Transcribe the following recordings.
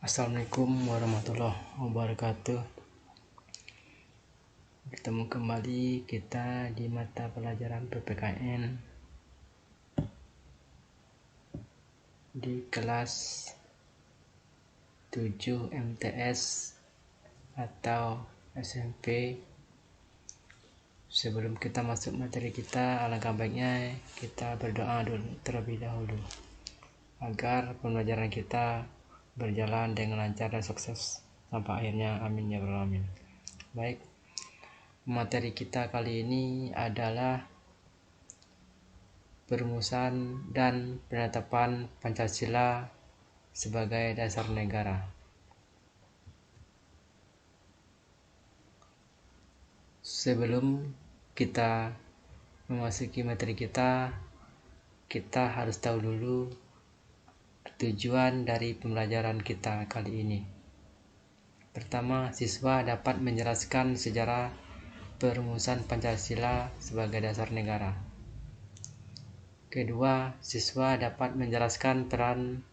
Assalamualaikum warahmatullahi wabarakatuh. Bertemu kembali kita di mata pelajaran PPKN di kelas 7 MTS atau SMP. Sebelum kita masuk materi kita, alangkah baiknya kita berdoa dulu terlebih dahulu agar pembelajaran kita berjalan dengan lancar dan sukses sampai akhirnya. Amin ya rabbal alamin. Baik, materi kita kali ini adalah perumusan dan penetapan Pancasila sebagai dasar negara. Sebelum kita memasuki materi kita harus tahu dulu tujuan dari pembelajaran kita kali ini. Pertama, siswa dapat menjelaskan sejarah perumusan Pancasila sebagai dasar negara. Kedua, siswa dapat menjelaskan peran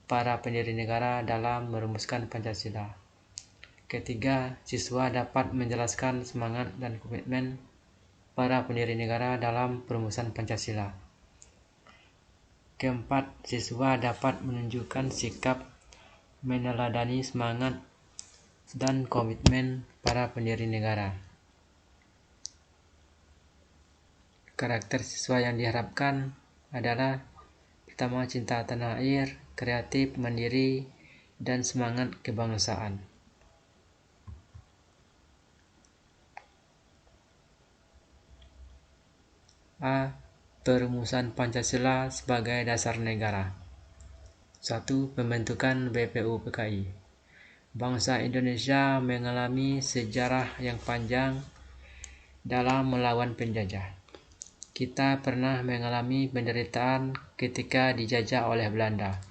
para pendiri negara dalam merumuskan Pancasila. Ketiga, siswa dapat menjelaskan semangat dan komitmen para pendiri negara dalam perumusan Pancasila. Keempat, siswa dapat menunjukkan sikap meneladani semangat dan komitmen para pendiri negara. Karakter siswa yang diharapkan adalah pertama, cinta tanah air, kreatif, mandiri, dan semangat kebangsaan. A. Perumusan Pancasila sebagai dasar negara. 1. Pembentukan BPUPKI. Bangsa Indonesia mengalami sejarah yang panjang dalam melawan penjajah. Kita pernah mengalami penderitaan ketika dijajah oleh Belanda.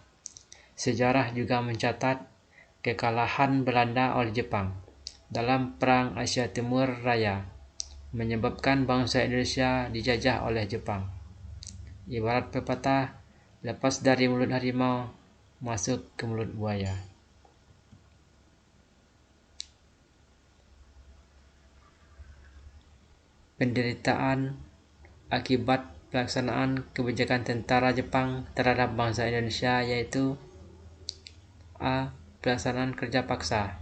Sejarah juga mencatat kekalahan Belanda oleh Jepang dalam Perang Asia Timur Raya, menyebabkan bangsa Indonesia dijajah oleh Jepang. Ibarat pepatah, lepas dari mulut harimau, masuk ke mulut buaya. Penderitaan akibat pelaksanaan kebijakan tentara Jepang terhadap bangsa Indonesia yaitu A. Pelaksanaan kerja paksa.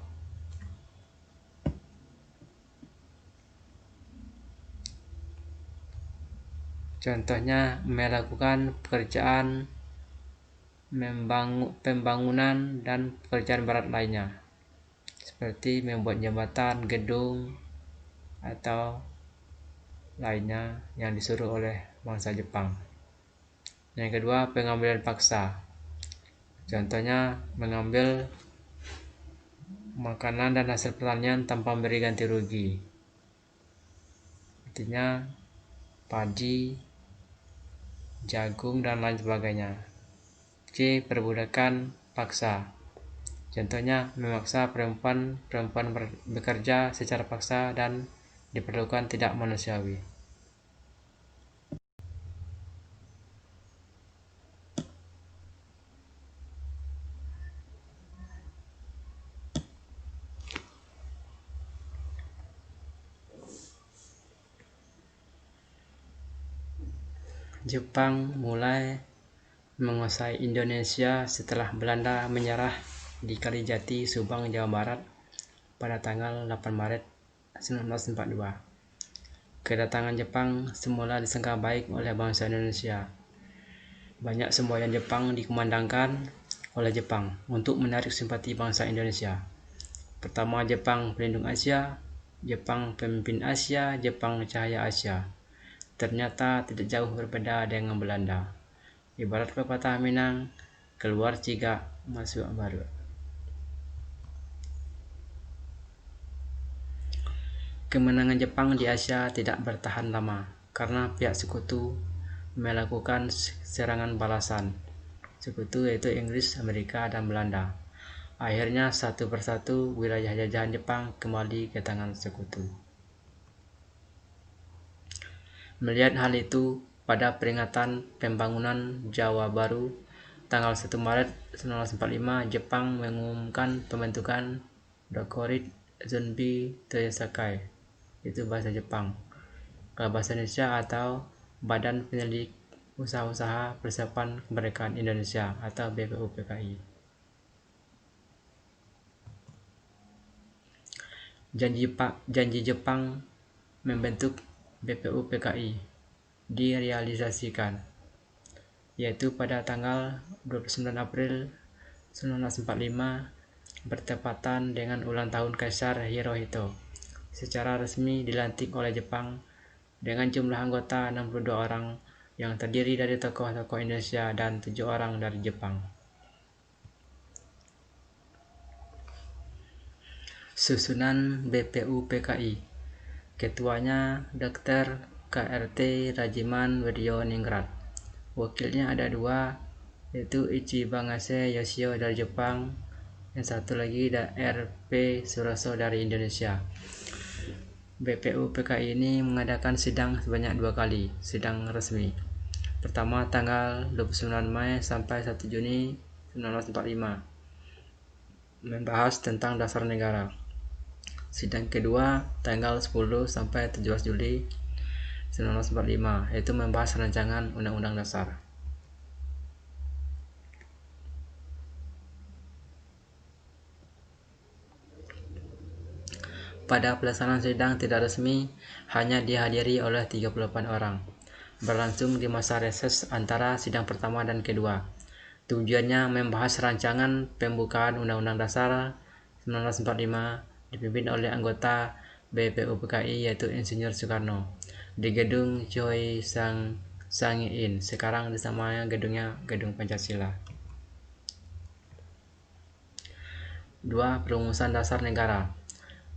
Contohnya melakukan pekerjaan pembangunan dan pekerjaan berat lainnya, seperti membuat jembatan, gedung, atau lainnya yang disuruh oleh bangsa Jepang. Yang kedua, pengambilan paksa. Contohnya mengambil makanan dan hasil pertanian tanpa memberi ganti rugi. Artinya padi, jagung, dan lain sebagainya. C. Perbudakan paksa. Contohnya memaksa perempuan bekerja secara paksa dan diperlakukan tidak manusiawi. Jepang mulai menguasai Indonesia setelah Belanda menyerah di Kalijati, Subang, Jawa Barat pada tanggal 8 Maret 1942. Kedatangan Jepang semula disangka baik oleh bangsa Indonesia. Banyak semboyan Jepang dikumandangkan oleh Jepang untuk menarik simpati bangsa Indonesia. Pertama, Jepang pelindung Asia, Jepang pemimpin Asia, Jepang cahaya Asia. Ternyata tidak jauh berbeda dengan Belanda. Ibarat pepatah Minang, keluar ciga, masuk baru. Kemenangan Jepang di Asia tidak bertahan lama karena pihak sekutu melakukan serangan balasan. Sekutu yaitu Inggris, Amerika, dan Belanda. Akhirnya satu persatu wilayah jajahan Jepang kembali ke tangan sekutu. Melihat hal itu, pada peringatan pembangunan Jawa Baru tanggal 1 Maret 1945, Jepang mengumumkan pembentukan Dokurit Zonbi Toyosakai, itu bahasa Jepang. Kalau bahasa Indonesia atau Badan Penyelidik Usaha-Usaha Persiapan Kemerdekaan Indonesia atau BPUPKI. Janji Jepang membentuk BPUPKI direalisasikan, yaitu pada tanggal 29 April 1945 bertepatan dengan ulang tahun Kaisar Hirohito. Secara resmi dilantik oleh Jepang dengan jumlah anggota 62 orang yang terdiri dari tokoh-tokoh Indonesia dan 7 orang dari Jepang. Susunan BPUPKI. Ketuanya Dr. KRT Rajiman Wedioningrat. Wakilnya ada 2, yaitu Ichibangase Yoshio dari Jepang, yang satu lagi RP Suroso dari Indonesia. BPUPKI ini mengadakan sidang sebanyak 2 kali, sidang resmi. Pertama tanggal 29 Mei sampai 1 Juni 1945, membahas tentang dasar negara. Sidang kedua tanggal 10 sampai 17 Juli 1945, yaitu membahas rancangan Undang-Undang Dasar. Pada pelaksanaan sidang tidak resmi hanya dihadiri oleh 38 orang, berlangsung di masa reses antara sidang pertama dan kedua. Tujuannya membahas rancangan pembukaan Undang-Undang Dasar 1945 dipimpin oleh anggota BPUPKI yaitu Insinyur Soekarno di gedung Choi Sang-in, sekarang disamanya gedungnya Gedung Pancasila. 2. Perumusan dasar negara.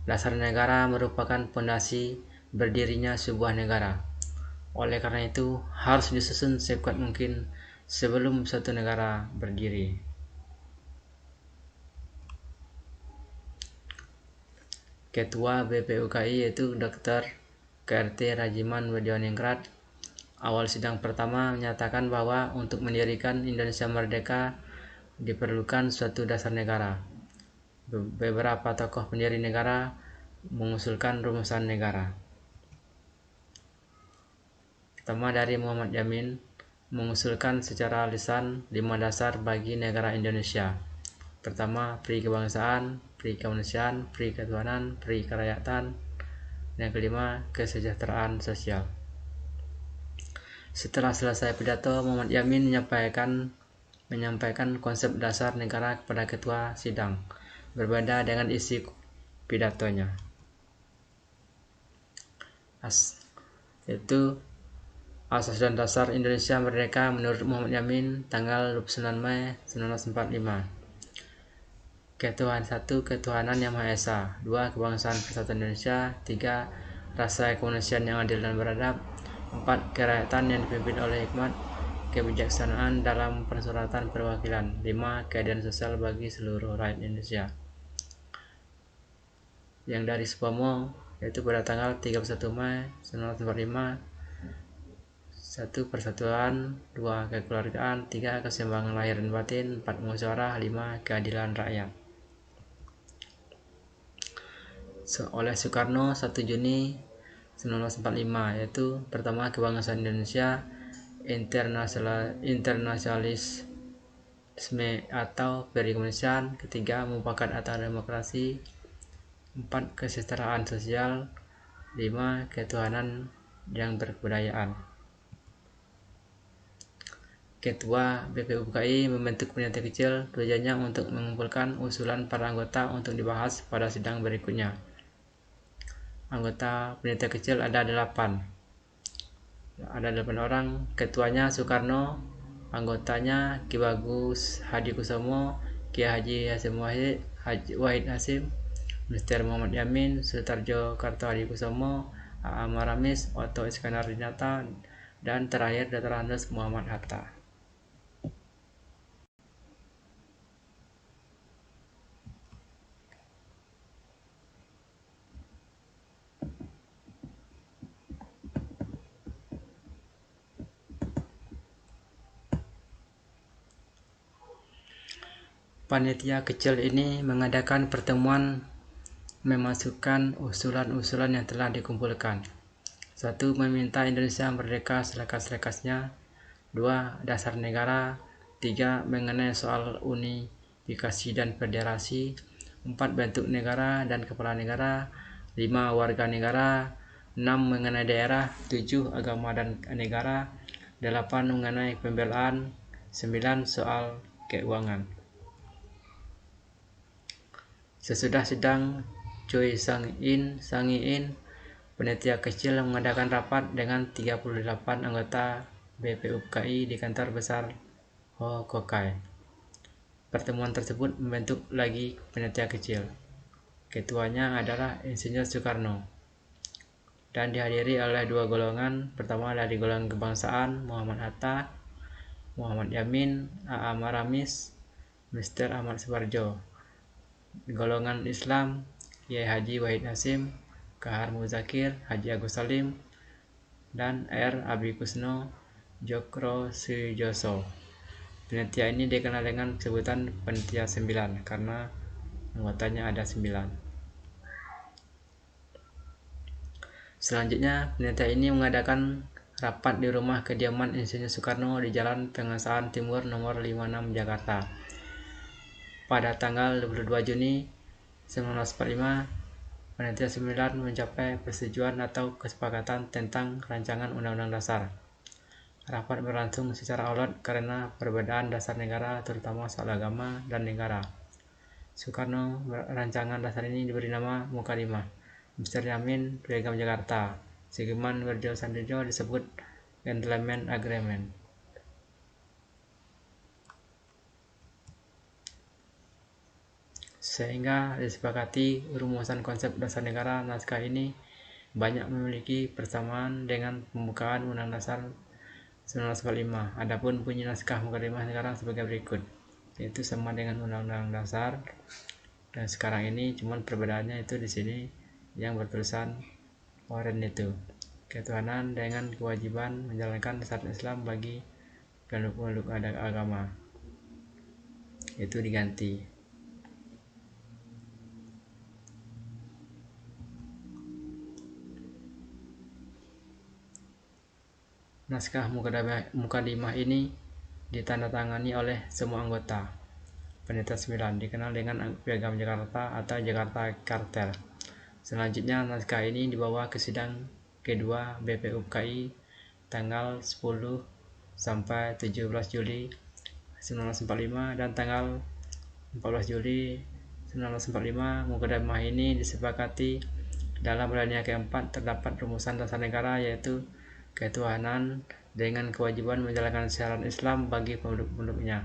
Dasar negara merupakan fondasi berdirinya sebuah negara. Oleh karena itu, harus disusun sekuat mungkin sebelum suatu negara berdiri. Ketua BPUPKI yaitu Dr. KRT Rajiman Wedioningrat. Awal sidang pertama menyatakan bahwa untuk mendirikan Indonesia merdeka diperlukan suatu dasar negara. Beberapa tokoh pendiri negara mengusulkan rumusan negara. Pertama dari Muhammad Yamin mengusulkan secara lisan 5 dasar bagi negara Indonesia. Pertama, pri kebangsaan, pri kemanusiaan, pri ketuhanan, pri kerakyatan. Yang kelima, kesejahteraan sosial. Setelah selesai pidato, Muhammad Yamin menyampaikan konsep dasar negara kepada ketua sidang, berbeda dengan isi pidatonya. Yaitu Asas dan Dasar Indonesia Merdeka menurut Muhammad Yamin tanggal 29 Mei 1945. Ketuhanan Yang Maha Esa. 2. Kebangsaan Persatuan Indonesia. 3. Rasa kemanusiaan yang adil dan beradab. 4. Kerakyatan yang dipimpin oleh hikmat kebijaksanaan dalam persuratan perwakilan. 5. Keadilan sosial bagi seluruh rakyat Indonesia. Yang dari Supomo, yaitu pada tanggal 31 Mei 1945. 1. Persatuan. 2. Kekeluargaan. 3. Keseimbangan lahir dan batin. 4. Musyawarah. 5. Keadilan rakyat. Oleh Soekarno 1 Juni 1945, yaitu pertama kebangsaan Indonesia, internasionalisme atau perikemanusiaan. Ketiga, mufakat atau demokrasi. 4. Kesejahteraan sosial. 5. Ketuhanan yang berkebudayaan. Ketua BPUPKI membentuk panitia kecil, tujuannya untuk mengumpulkan usulan para anggota untuk dibahas pada sidang berikutnya. Anggota panitia kecil ada 8. Ada 8 orang. Ketuanya Soekarno, anggotanya Ki Bagus Hadikusumo, Ki Haji Hasyim Wahid Hasyim, Mr. Muhammad Yamin, Sutarjo Karto Hadikusumo, A.A. Maramis, Otto Iskandar Dinata, dan terakhir Dr. Andes Muhammad Hatta. Panitia kecil ini mengadakan pertemuan memasukkan usulan-usulan yang telah dikumpulkan. 1. Meminta Indonesia merdeka selekas-lekasnya. 2. Dasar negara. 3. Mengenai soal unifikasi dan federasi. 4. Bentuk negara dan kepala negara. 5. Warga negara. 6. Mengenai daerah. 7. Agama dan negara. 8. Mengenai pembelaan. 9. Soal keuangan. Sesudah sidang Choi Sang-in, panitia kecil mengadakan rapat dengan 38 anggota BPUPKI di kantor besar Hokokai. Pertemuan tersebut membentuk lagi panitia kecil. Ketuanya adalah Insinyur Soekarno dan dihadiri oleh 2 golongan. Pertama dari golongan kebangsaan Muhammad Hatta, Muhammad Yamin, A.A. Maramis, Mr. Ahmad Suparjo. Golongan Islam Kiai Haji Wahid Hasim, Kahar Muzakir, Haji Agus Salim, dan R. Abi Kusno Jokro Sujoso. Panitia ini dikenal dengan sebutan Panitia 9 karena anggotanya ada 9. Selanjutnya, panitia ini mengadakan rapat di rumah kediaman Insinyur Soekarno di Jalan Pengasaan Timur nomor 56 Jakarta. Pada tanggal 22 Juni 1945, Panitia 9 mencapai persetujuan atau kesepakatan tentang rancangan Undang-Undang Dasar. Rapat berlangsung secara alot karena perbedaan dasar negara, terutama soal agama dan negara. Soekarno rancangan dasar ini diberi nama Mukadimah. Mr. Yamin, Piagam Jakarta. Sudirman Wirjo Sandijo disebut Gentleman Agreement. Sehingga disepakati rumusan konsep dasar negara. Naskah ini banyak memiliki persamaan dengan pembukaan Undang Dasar 1945. Adapun bunyi naskah Mukadimah sekarang sebagai berikut, yaitu sama dengan Undang-Undang Dasar dan sekarang ini, cuman perbedaannya itu di sini yang bertulisan oranye itu, ketuhanan dengan kewajiban menjalankan syariat Islam bagi penduduk agama, itu diganti. Naskah Mukadimah ini ditandatangani oleh semua anggota Panitia 9, dikenal dengan Piagam Jakarta atau Jakarta Kartel. Selanjutnya, naskah ini dibawa ke sidang kedua BPUPKI tanggal 10 sampai 17 Juli 1945 dan tanggal 14 Juli 1945. Mukadimah ini disepakati dalam alinea keempat terdapat rumusan dasar negara, yaitu ketuhanan dengan kewajiban menjalankan syariat Islam bagi penduduk-penduduknya.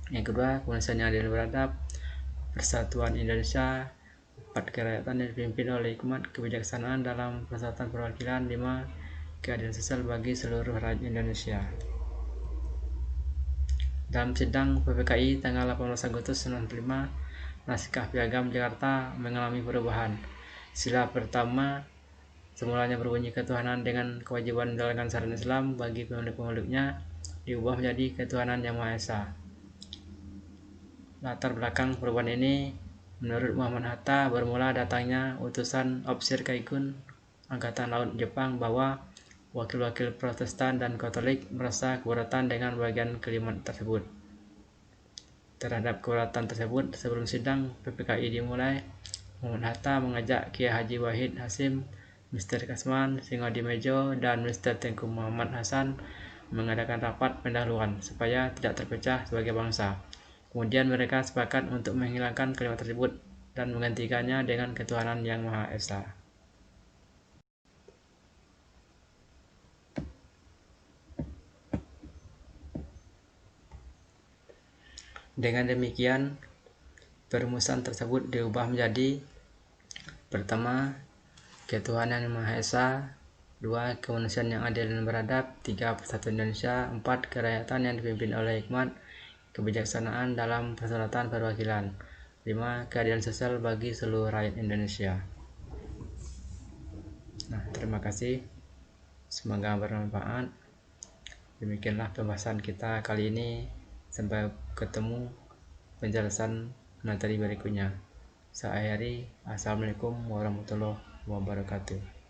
Yang kedua, kemanusiaan yang adil dan beradab, persatuan Indonesia, 4 kerakyatan yang dipimpin oleh hikmat kebijaksanaan dalam persatuan perwakilan, 5 keadilan sosial bagi seluruh rakyat Indonesia. Dalam sidang PPKI tanggal 18 Agustus 1945, naskah Piagam Jakarta mengalami perubahan. Sila pertama semulanya berbunyi ketuhanan dengan kewajiban menjalankan syariat Islam bagi penduduk-penduduknya diubah menjadi ketuhanan yang Maha Esa. Latar belakang perubahan ini menurut Muhammad Hatta bermula datangnya utusan Ofisir Kaikun Angkatan Laut Jepang bahwa wakil-wakil Protestan dan Katolik merasa keberatan dengan bagian kalimat tersebut. Terhadap keberatan tersebut, sebelum sidang PPKI dimulai, Muhammad Hatta mengajak Kiai Haji Wahid Hasim, Mr. Kasman Singodimejo, dan Mr. Tengku Muhammad Hasan mengadakan rapat pendahuluan supaya tidak terpecah sebagai bangsa. Kemudian mereka sepakat untuk menghilangkan kalimat tersebut dan menggantikannya dengan ketuhanan yang Maha Esa. Dengan demikian, perumusan tersebut diubah menjadi: pertama, ketuhanan yang Maha Esa; 2. Kemanusiaan yang adil dan beradab; 3. Persatuan Indonesia; 4. Kerakyatan yang dipimpin oleh hikmat kebijaksanaan dalam perseratan perwakilan; 5. Keadilan sosial bagi seluruh rakyat Indonesia. Nah, terima kasih. Semoga bermanfaat. Demikianlah pembahasan kita kali ini. Sampai ketemu penjelasan materi berikutnya. Saya akhiri. Assalamualaikum warahmatullahi wabarakatuh.